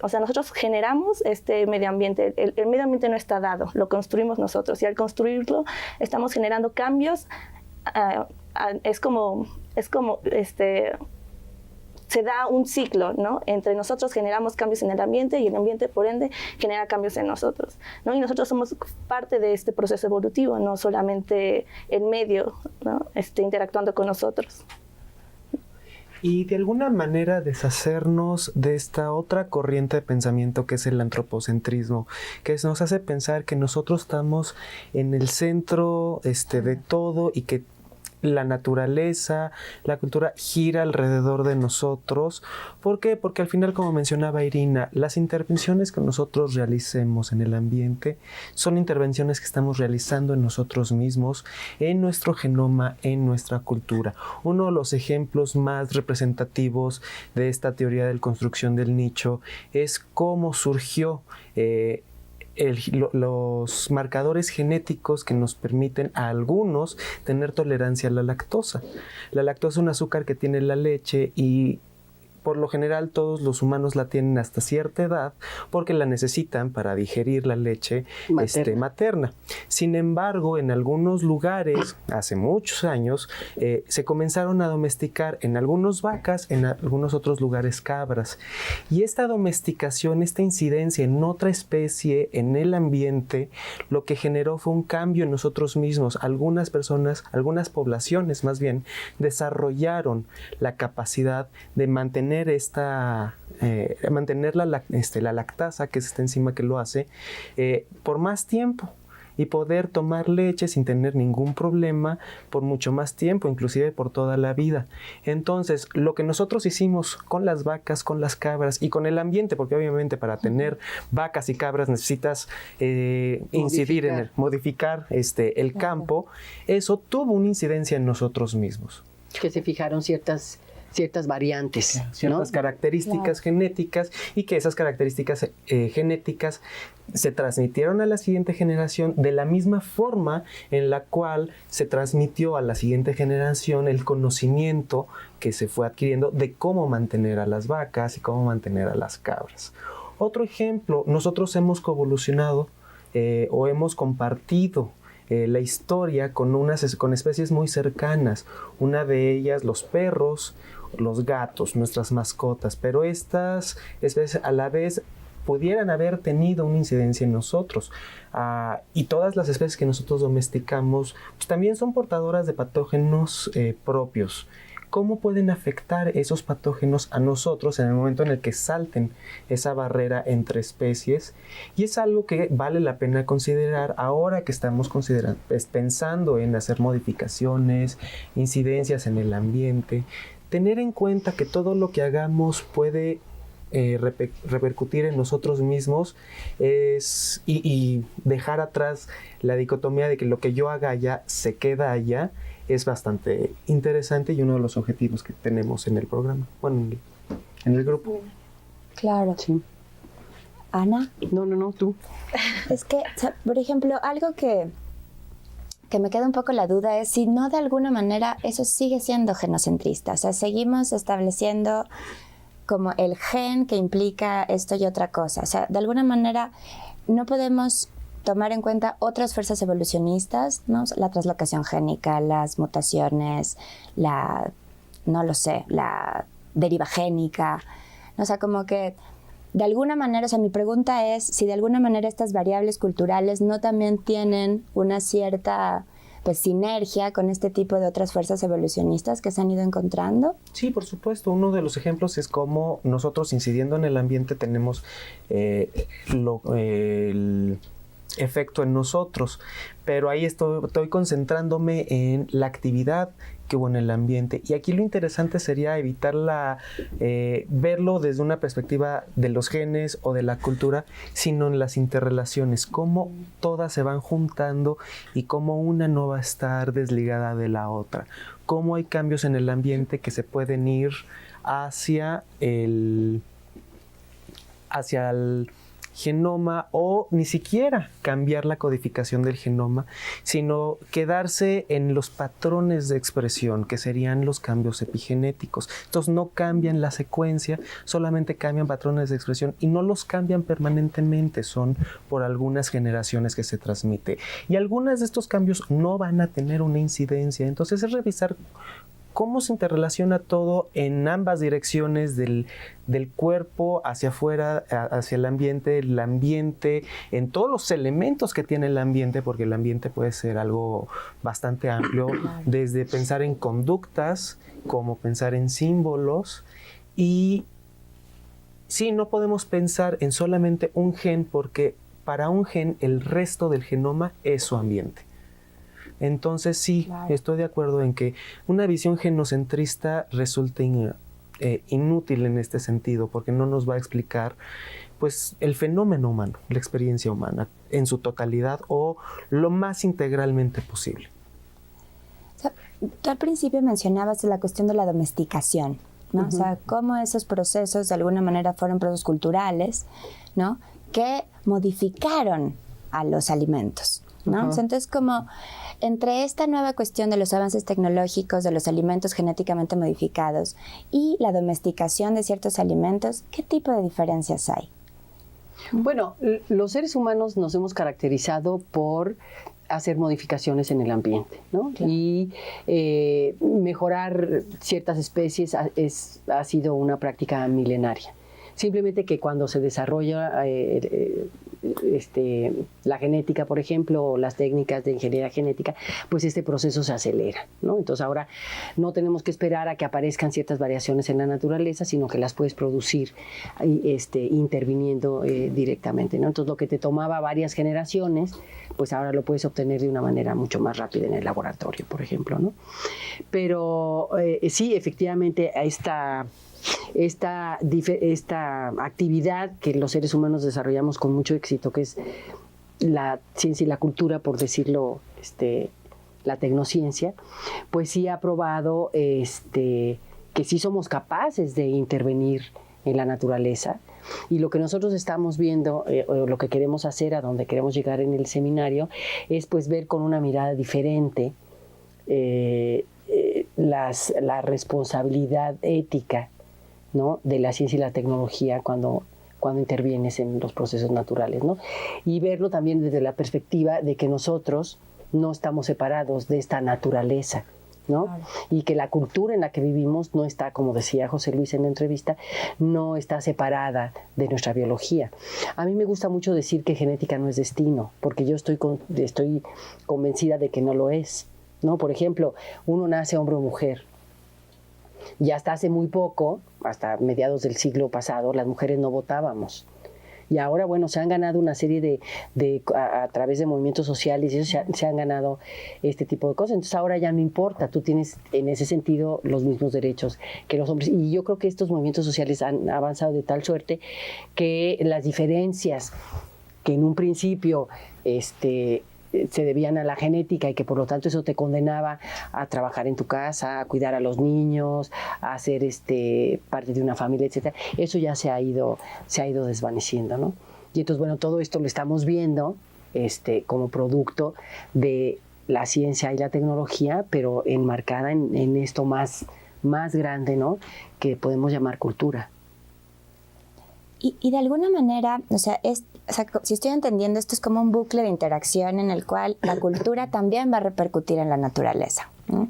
o sea, nosotros generamos este medio ambiente. El medio ambiente no está dado, lo construimos nosotros, y al construirlo estamos generando cambios. Es como se da un ciclo, ¿no? Entre nosotros generamos cambios en el ambiente y el ambiente, por ende, genera cambios en nosotros, ¿no? Y nosotros somos parte de este proceso evolutivo, no solamente el medio, ¿no? Interactuando con nosotros. Y de alguna manera deshacernos de esta otra corriente de pensamiento que es el antropocentrismo, que nos hace pensar que nosotros estamos en el centro de todo y que la naturaleza, la cultura gira alrededor de nosotros. ¿Por qué? Porque al final, como mencionaba Irina, las intervenciones que nosotros realicemos en el ambiente son intervenciones que estamos realizando en nosotros mismos, en nuestro genoma, en nuestra cultura. Uno de los ejemplos más representativos de esta teoría de la construcción del nicho es cómo surgió los marcadores genéticos que nos permiten a algunos tener tolerancia a la lactosa. La lactosa es un azúcar que tiene la leche y por lo general todos los humanos la tienen hasta cierta edad porque la necesitan para digerir la leche materna. Sin embargo, en algunos lugares, hace muchos años, se comenzaron a domesticar en algunos vacas, en algunos otros lugares cabras. Y esta domesticación, esta incidencia en otra especie, en el ambiente, lo que generó fue un cambio en nosotros mismos. Algunas personas, algunas poblaciones más bien, desarrollaron la capacidad de mantener la lactasa, que es esta enzima que lo hace, por más tiempo y poder tomar leche sin tener ningún problema por mucho más tiempo, inclusive por toda la vida. Entonces, lo que nosotros hicimos con las vacas, con las cabras y con el ambiente, porque obviamente para tener vacas y cabras necesitas modificar el campo, eso tuvo una incidencia en nosotros mismos. Que se fijaron ciertas variantes, ciertas características genéticas, y que esas características genéticas se transmitieron a la siguiente generación de la misma forma en la cual se transmitió a la siguiente generación el conocimiento que se fue adquiriendo de cómo mantener a las vacas y cómo mantener a las cabras. Otro ejemplo, nosotros hemos coevolucionado o hemos compartido la historia con especies muy cercanas. Una de ellas, los perros, los gatos, nuestras mascotas, pero estas especies a la vez pudieran haber tenido una incidencia en nosotros. Y todas las especies que nosotros domesticamos pues, también son portadoras de patógenos propios. ¿Cómo pueden afectar esos patógenos a nosotros en el momento en el que salten esa barrera entre especies? Y es algo que vale la pena considerar ahora que estamos pensando en hacer modificaciones, incidencias en el ambiente. Tener en cuenta que todo lo que hagamos puede repercutir en nosotros mismos y dejar atrás la dicotomía de que lo que yo haga allá se queda allá. Es bastante interesante y uno de los objetivos que tenemos en el programa, bueno, en el grupo. Claro. Sí. ¿Ana? No, tú. Es que, por ejemplo, algo que me queda un poco la duda es si no de alguna manera eso sigue siendo genocentrista. O sea, seguimos estableciendo como el gen que implica esto y otra cosa. O sea, de alguna manera no podemos tomar en cuenta otras fuerzas evolucionistas, ¿no? La translocación génica, las mutaciones, la deriva génica, ¿no? O sea, como que de alguna manera, o sea, mi pregunta es si de alguna manera estas variables culturales no también tienen una cierta sinergia con este tipo de otras fuerzas evolucionistas que se han ido encontrando. Sí, por supuesto. Uno de los ejemplos es cómo nosotros incidiendo en el ambiente tenemos el efecto en nosotros, pero ahí estoy concentrándome en la actividad que hubo en el ambiente, y aquí lo interesante sería evitar verlo desde una perspectiva de los genes o de la cultura, sino en las interrelaciones, cómo todas se van juntando y cómo una no va a estar desligada de la otra, cómo hay cambios en el ambiente que se pueden ir hacia el genoma, o ni siquiera cambiar la codificación del genoma, sino quedarse en los patrones de expresión, que serían los cambios epigenéticos. Estos no cambian la secuencia, solamente cambian patrones de expresión y no los cambian permanentemente, son por algunas generaciones que se transmite. Y algunos de estos cambios no van a tener una incidencia, entonces es revisar cómo se interrelaciona todo en ambas direcciones del cuerpo hacia afuera, hacia el ambiente, en todos los elementos que tiene el ambiente, porque el ambiente puede ser algo bastante amplio, desde pensar en conductas, como pensar en símbolos, y sí, no podemos pensar en solamente un gen, porque para un gen el resto del genoma es su ambiente. Entonces sí, estoy de acuerdo en que una visión genocentrista resulta inútil en este sentido, porque no nos va a explicar pues el fenómeno humano, la experiencia humana en su totalidad o lo más integralmente posible. O sea, tú al principio mencionabas la cuestión de la domesticación, ¿no? O sea, cómo esos procesos de alguna manera fueron procesos culturales, ¿no? Que modificaron a los alimentos, ¿no? O sea, entonces, como entre esta nueva cuestión de los avances tecnológicos, de los alimentos genéticamente modificados y la domesticación de ciertos alimentos, ¿qué tipo de diferencias hay? Bueno, los seres humanos nos hemos caracterizado por hacer modificaciones en el ambiente, ¿no? Claro. Y mejorar ciertas especies ha sido una práctica milenaria. Simplemente que cuando se desarrolla la genética, por ejemplo, o las técnicas de ingeniería genética, pues este proceso se acelera, ¿no? Entonces ahora no tenemos que esperar a que aparezcan ciertas variaciones en la naturaleza, sino que las puedes producir interviniendo directamente, ¿no? Entonces lo que te tomaba varias generaciones, pues ahora lo puedes obtener de una manera mucho más rápida en el laboratorio, por ejemplo, ¿no? Pero sí, efectivamente, esta actividad que los seres humanos desarrollamos con mucho éxito, que es la ciencia y la cultura, por decirlo, la tecnociencia, pues sí ha probado que sí somos capaces de intervenir en la naturaleza. Y lo que nosotros estamos viendo, o lo que queremos hacer, a donde queremos llegar en el seminario, es pues ver con una mirada diferente la responsabilidad ética, ¿no?, de la ciencia y la tecnología cuando intervienes en los procesos naturales, ¿no? Y verlo también desde la perspectiva de que nosotros no estamos separados de esta naturaleza, ¿no? Claro. Y que la cultura en la que vivimos no está, como decía José Luis en la entrevista, no está separada de nuestra biología. A mí me gusta mucho decir que genética no es destino, porque yo estoy convencida de que no lo es, ¿no? Por ejemplo, uno nace hombre o mujer. Y hasta hace muy poco, hasta mediados del siglo pasado, las mujeres no votábamos. Y ahora, bueno, se han ganado una serie a través de movimientos sociales, y eso se han ganado este tipo de cosas. Entonces ahora ya no importa, tú tienes en ese sentido los mismos derechos que los hombres. Y yo creo que estos movimientos sociales han avanzado de tal suerte que las diferencias que en un principio se debían a la genética y que por lo tanto eso te condenaba a trabajar en tu casa, a cuidar a los niños, a ser parte de una familia, etcétera. Eso ya se ha ido desvaneciendo, ¿no? Y entonces, bueno, todo esto lo estamos viendo como producto de la ciencia y la tecnología, pero enmarcada en esto más grande, ¿no?, que podemos llamar cultura. Y de alguna manera, si estoy entendiendo, esto es como un bucle de interacción en el cual la cultura también va a repercutir en la naturaleza, ¿no?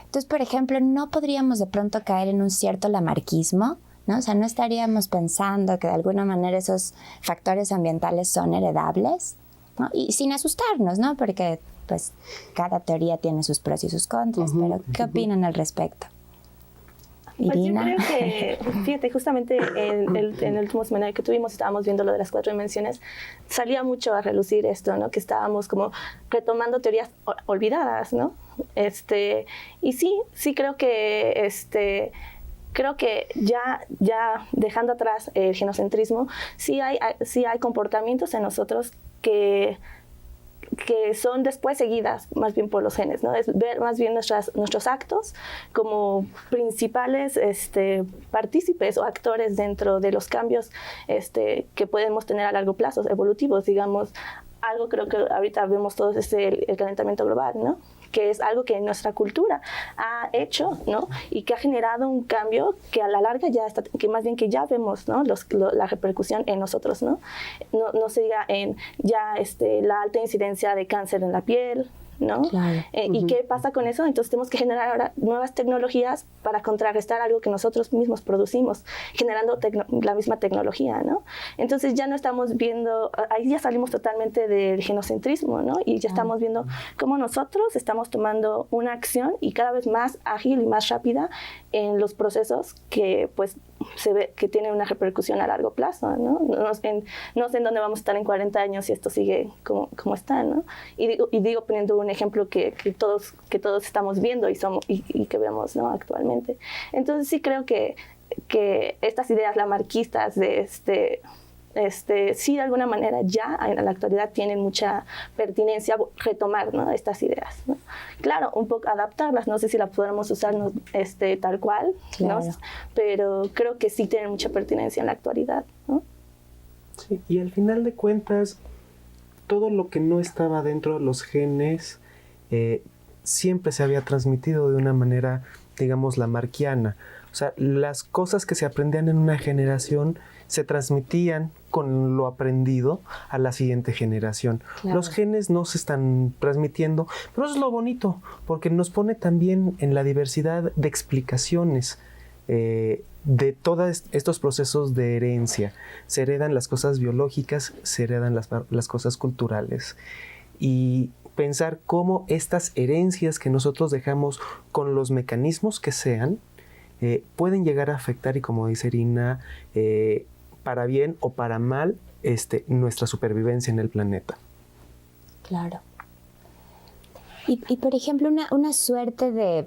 Entonces, por ejemplo, no podríamos de pronto caer en un cierto lamarquismo, ¿no? O sea, no estaríamos pensando que de alguna manera esos factores ambientales son heredables, ¿no? Y sin asustarnos, ¿no? Porque pues cada teoría tiene sus pros y sus contras, pero ¿qué opinan al respecto? Pues yo creo que, fíjate, justamente en el último seminario que tuvimos, estábamos viendo lo de las 4 dimensiones, salía mucho a relucir esto, ¿no? Que estábamos como retomando teorías olvidadas, ¿no? Y sí creo que ya dejando atrás el genocentrismo, sí hay comportamientos en nosotros que son después seguidas más bien por los genes, ¿no? Es ver más bien nuestros actos como principales partícipes o actores dentro de los cambios que podemos tener a largo plazo, evolutivos, digamos. Algo creo que ahorita vemos todos el calentamiento global, ¿no? Que es algo que nuestra cultura ha hecho, ¿no? Y que ha generado un cambio que a la larga que ya vemos, ¿no? La repercusión en nosotros, ¿no? No se diga en ya la alta incidencia de cáncer en la piel, ¿no? Claro. ¿Y qué pasa con eso? Entonces tenemos que generar ahora nuevas tecnologías para contrarrestar algo que nosotros mismos producimos, generando la misma tecnología, ¿no? Entonces ya no estamos viendo, ahí ya salimos totalmente del genocentrismo, ¿no? Y ya estamos viendo cómo nosotros estamos tomando una acción y cada vez más ágil y más rápida en los procesos que pues se ve que tienen una repercusión a largo plazo, ¿no? No sé en dónde vamos a estar en 40 años si esto sigue como está, ¿no? Y digo poniendo un ejemplo que todos estamos viendo y que vemos, ¿no? Actualmente. Entonces sí creo que estas ideas lamarquistas de sí de alguna manera ya en la actualidad tienen mucha pertinencia retomar, ¿no? Estas ideas, ¿no? Claro, un poco adaptarlas, no sé si las podremos usar tal cual, claro, ¿no? Pero creo que sí tienen mucha pertinencia en la actualidad, ¿no? Sí, y al final de cuentas, todo lo que no estaba dentro de los genes siempre se había transmitido de una manera, digamos, lamarquiana. O sea, las cosas que se aprendían en una generación se transmitían con lo aprendido a la siguiente generación. Claro. Los genes no se están transmitiendo, pero eso es lo bonito, porque nos pone también en la diversidad de explicaciones de todos estos procesos de herencia. Se heredan las cosas biológicas, se heredan las cosas culturales. Y pensar cómo estas herencias que nosotros dejamos con los mecanismos que sean, pueden llegar a afectar, y como dice Irina, para bien o para mal, nuestra supervivencia en el planeta. Claro. Y por ejemplo, una suerte de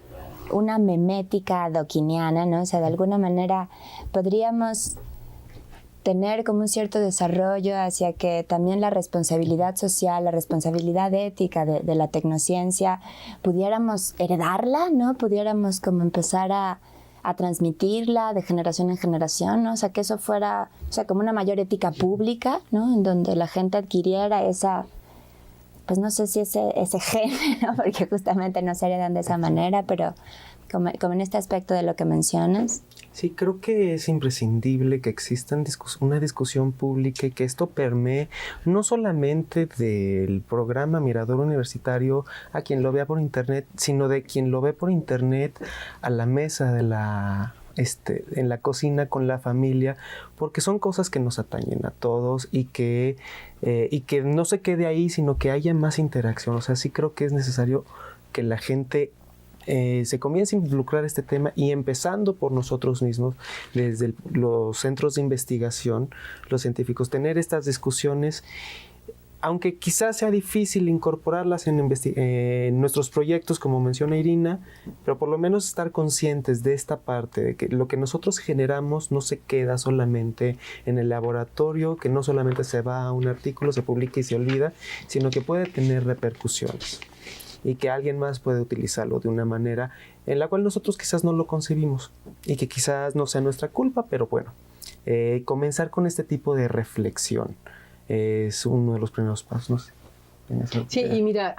una memética dawkiniana, ¿no? O sea, de alguna manera podríamos tener como un cierto desarrollo hacia que también la responsabilidad social, la responsabilidad ética de la tecnociencia, pudiéramos heredarla, ¿no? Pudiéramos como empezar a transmitirla de generación en generación, ¿no? O sea, que eso fuera, o sea, como una mayor ética pública, ¿no? En donde la gente adquiriera esa, pues no sé si ese gen, ¿no? Porque justamente no se heredan de esa manera, pero como en este aspecto de lo que mencionas. Sí, creo que es imprescindible que exista una discusión pública y que esto permee no solamente del programa Mirador Universitario a quien lo vea por internet, sino de quien lo ve por internet a la mesa en la cocina con la familia, porque son cosas que nos atañen a todos y que no se quede ahí, sino que haya más interacción. O sea, sí creo que es necesario que la gente se comience a involucrar este tema, y empezando por nosotros mismos, desde los centros de investigación, los científicos, tener estas discusiones, aunque quizás sea difícil incorporarlas en nuestros proyectos, como menciona Irina, pero por lo menos estar conscientes de esta parte, de que lo que nosotros generamos no se queda solamente en el laboratorio, que no solamente se va a un artículo, se publica y se olvida, sino que puede tener repercusiones, y que alguien más puede utilizarlo de una manera en la cual nosotros quizás no lo concebimos, y que quizás no sea nuestra culpa, pero bueno, comenzar con este tipo de reflexión es uno de los primeros pasos, no sé. Sí, y mira,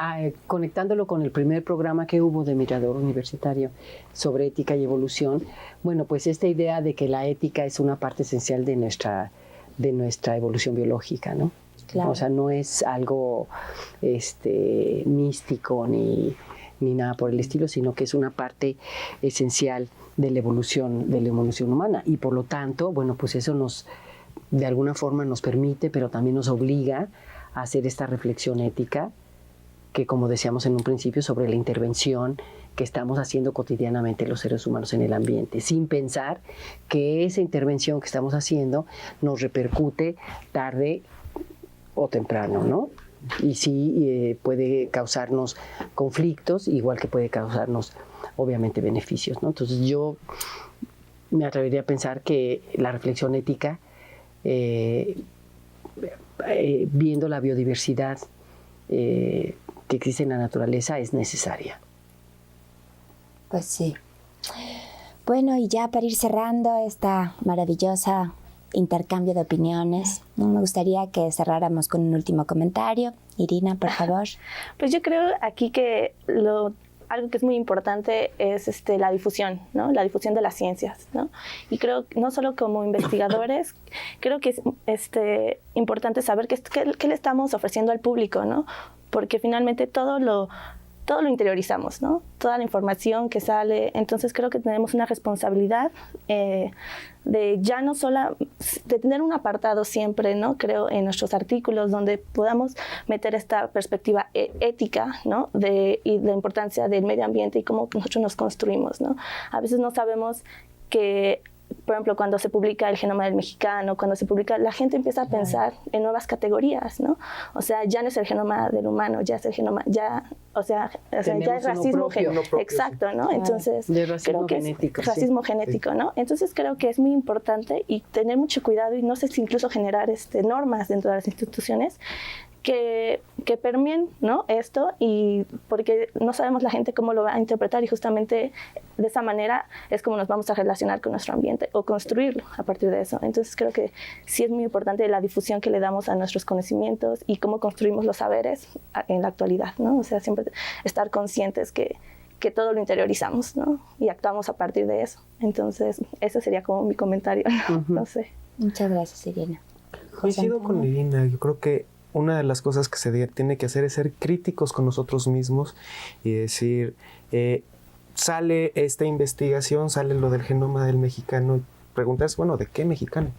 conectándolo con el primer programa que hubo de Mirador Universitario sobre ética y evolución, bueno, pues esta idea de que la ética es una parte esencial de nuestra evolución biológica, ¿no? Claro. O sea, no es algo místico ni nada por el estilo, sino que es una parte esencial de la evolución humana. Y por lo tanto, bueno, pues eso de alguna forma nos permite, pero también nos obliga a hacer esta reflexión ética que, como decíamos en un principio, sobre la intervención que estamos haciendo cotidianamente los seres humanos en el ambiente, sin pensar que esa intervención que estamos haciendo nos repercute tarde o temprano, ¿no? Y sí puede causarnos conflictos, igual que puede causarnos, obviamente, beneficios, ¿no? Entonces yo me atrevería a pensar que la reflexión ética, viendo la biodiversidad que existe en la naturaleza, es necesaria. Pues sí. Bueno, y ya para ir cerrando esta maravillosa intercambio de opiniones, me gustaría que cerráramos con un último comentario. Irina, por favor. Pues yo creo aquí que algo que es muy importante es la difusión, ¿no? La difusión de las ciencias, ¿no? Y creo, no solo como investigadores, creo que es importante saber qué le estamos ofreciendo al público, ¿no? Porque finalmente todo todo lo interiorizamos, ¿no? Toda la información que sale. Entonces creo que tenemos una responsabilidad de ya no solo, de tener un apartado siempre, ¿no? Creo en nuestros artículos donde podamos meter esta perspectiva ética, ¿no? Y la importancia del medio ambiente y cómo nosotros nos construimos, ¿no? A veces no sabemos que, por ejemplo, cuando se publica el genoma del mexicano, cuando se publica, la gente empieza a pensar en nuevas categorías, ¿no? O sea, ya no es el genoma del humano, ya es el genoma, ya es racismo genético. Exacto, ¿no? Entonces, de racismo creo que genético, es racismo genético, ¿no? Entonces, creo que es muy importante y tener mucho cuidado y no sé si incluso generar normas dentro de las instituciones que permeen, ¿no? Esto, y porque no sabemos la gente cómo lo va a interpretar y justamente de esa manera es como nos vamos a relacionar con nuestro ambiente o construirlo a partir de eso. Entonces creo que sí es muy importante la difusión que le damos a nuestros conocimientos y cómo construimos los saberes en la actualidad, ¿no? O sea, siempre estar conscientes que todo lo interiorizamos, ¿no? Y actuamos a partir de eso. Entonces, ese sería como mi comentario, ¿no? No sé. Muchas gracias, Irina. Coincido con Irina. Yo creo que una de las cosas que se tiene que hacer es ser críticos con nosotros mismos y decir, sale esta investigación, sale lo del genoma del mexicano, preguntas, bueno, ¿de qué mexicano?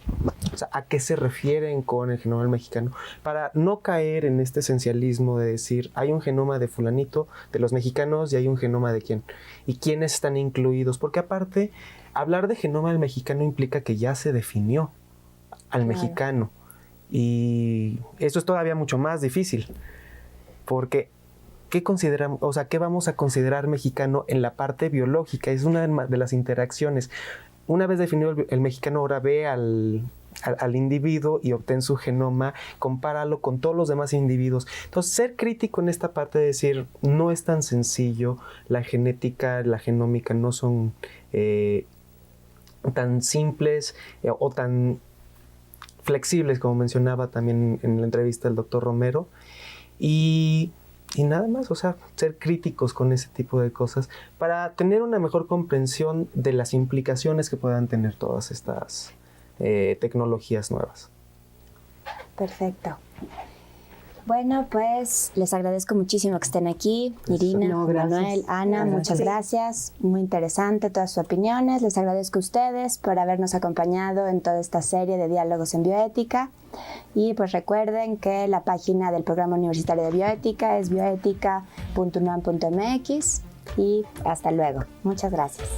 O sea, ¿a qué se refieren con el genoma del mexicano? Para no caer en este esencialismo de decir, hay un genoma de fulanito, de los mexicanos, y hay un genoma de quién. ¿Y quiénes están incluidos? Porque aparte, hablar de genoma del mexicano implica que ya se definió al mexicano. Y eso es todavía mucho más difícil, porque ¿qué consideramos? O sea, ¿qué vamos a considerar mexicano en la parte biológica? Es una de las interacciones. Una vez definido el mexicano, ahora ve al individuo y obtén su genoma, compáralo con todos los demás individuos. Entonces, ser crítico en esta parte de decir, no es tan sencillo, la genética, la genómica no son tan simples o tan flexibles, como mencionaba también en la entrevista el doctor Romero, y nada más, o sea, ser críticos con ese tipo de cosas para tener una mejor comprensión de las implicaciones que puedan tener todas estas tecnologías nuevas. Perfecto. Bueno, pues les agradezco muchísimo que estén aquí. Irina, Manuel, Ana, muchas gracias. Muy interesante todas sus opiniones. Les agradezco a ustedes por habernos acompañado en toda esta serie de diálogos en bioética. Y pues recuerden que la página del Programa Universitario de Bioética es bioética.unam.mx y hasta luego. Muchas gracias.